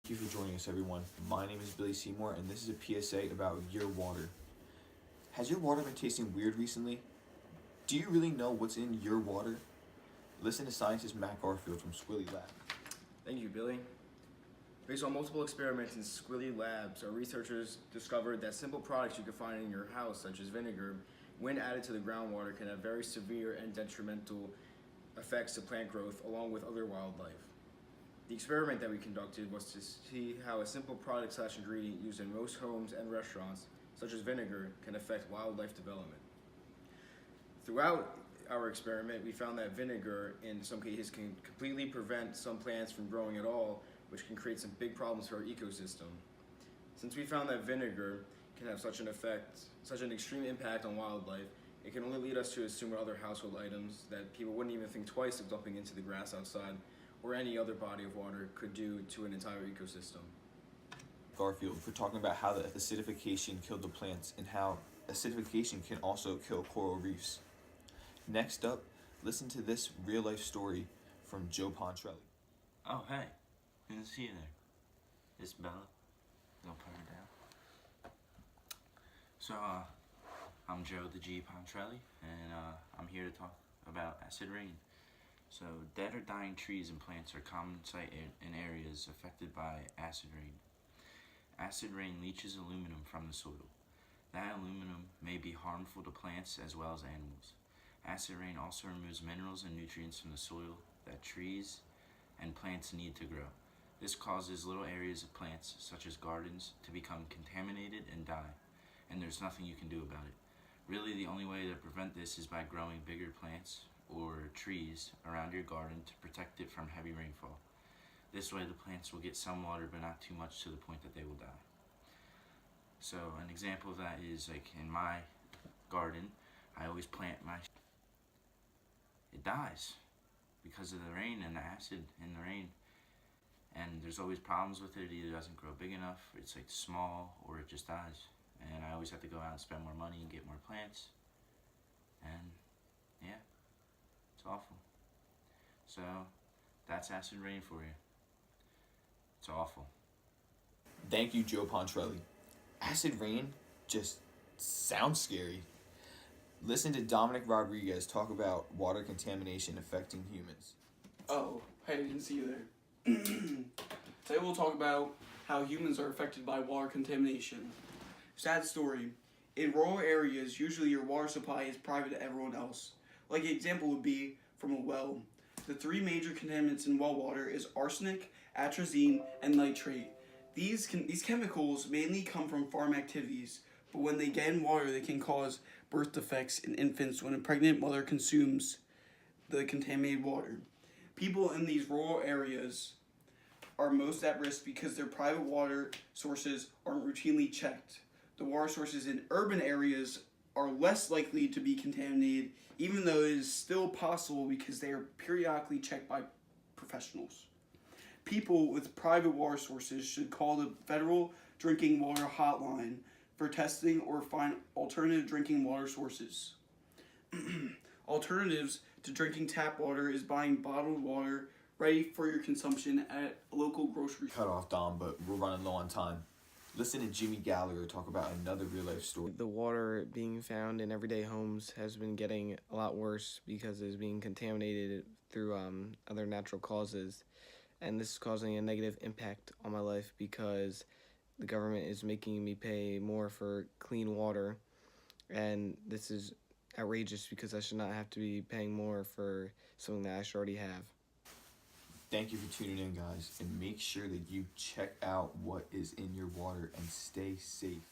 Thank you for joining us, everyone. My name is Billy Seymour, and this is a PSA about your water. Has your water been tasting weird recently? Do you really know what's in your water? Listen to scientist Matt Garfield from Squilly Lab. Thank you, Billy. Based on multiple experiments in Squilly Labs, our researchers discovered that simple products you can find in your house, such as vinegar, when added to the groundwater, can have very severe and detrimental effects to plant growth along with other wildlife. The experiment that we conducted was to see how a simple product/ingredient used in most homes and restaurants, such as vinegar, can affect wildlife development. Throughout our experiment, we found that vinegar, in some cases, can completely prevent some plants from growing at all, which can create some big problems for our ecosystem. Since we found that vinegar can have such an extreme impact on wildlife, it can only lead us to assume other household items that people wouldn't even think twice of dumping into the grass outside or any other body of water could do to an entire ecosystem. Garfield for talking about how the acidification killed the plants and how acidification can also kill coral reefs. Next up, listen to this real-life story from Joe Pontrelli. Oh, hey. Good to see you there. It's Bella. Don't put her down. So, I'm Joe the G Pontrelli, and I'm here to talk about acid rain. So, dead or dying trees and plants are common sight in areas affected by acid rain. Acid rain leaches aluminum from the soil. That aluminum may be harmful to plants as well as animals. Acid rain also removes minerals and nutrients from the soil that trees and plants need to grow. This causes little areas of plants, such as gardens, to become contaminated and die, and there's nothing you can do about it. Really, the only way to prevent this is by growing bigger plants or trees around your garden to protect it from heavy rainfall. This way, the plants will get some water, but not too much to the point that they will die. So, an example of that is, like, in my garden, I always plant it dies because of the rain and the acid in the rain. And there's always problems with it. It either doesn't grow big enough, it's like small, or it just dies. And I always have to go out and spend more money and get more plants. And yeah, it's awful. So that's acid rain for you. It's awful. Thank you, Joe Pontrelli. Acid rain just sounds scary. Listen to Dominic Rodriguez talk about water contamination affecting humans. Oh, hey, I didn't see you there. Today we'll talk about how humans are affected by water contamination. Sad story. In rural areas, usually your water supply is private to everyone else. Like an example would be from a well. The three major contaminants in well water is arsenic, atrazine, and nitrate. These chemicals mainly come from farm activities, but when they get in water, they can cause birth defects in infants when a pregnant mother consumes the contaminated water. People in these rural areas are most at risk because their private water sources aren't routinely checked. The water sources in urban areas are less likely to be contaminated, even though it is still possible because they are periodically checked by professionals. People with private water sources should call the Federal Drinking Water Hotline for testing or find alternative drinking water sources. Alternatives to drinking tap water is buying bottled water ready for your consumption at a local grocery store. Cut off, Dom, but we're running low on time. Listen to Jimmy Gallagher talk about another real-life story. The water being found in everyday homes has been getting a lot worse because it's being contaminated through other natural causes. And this is causing a negative impact on my life because the government is making me pay more for clean water, and this is outrageous because I should not have to be paying more for something that I should already have. Thank you for tuning in, guys, and make sure that you check out what is in your water and stay safe.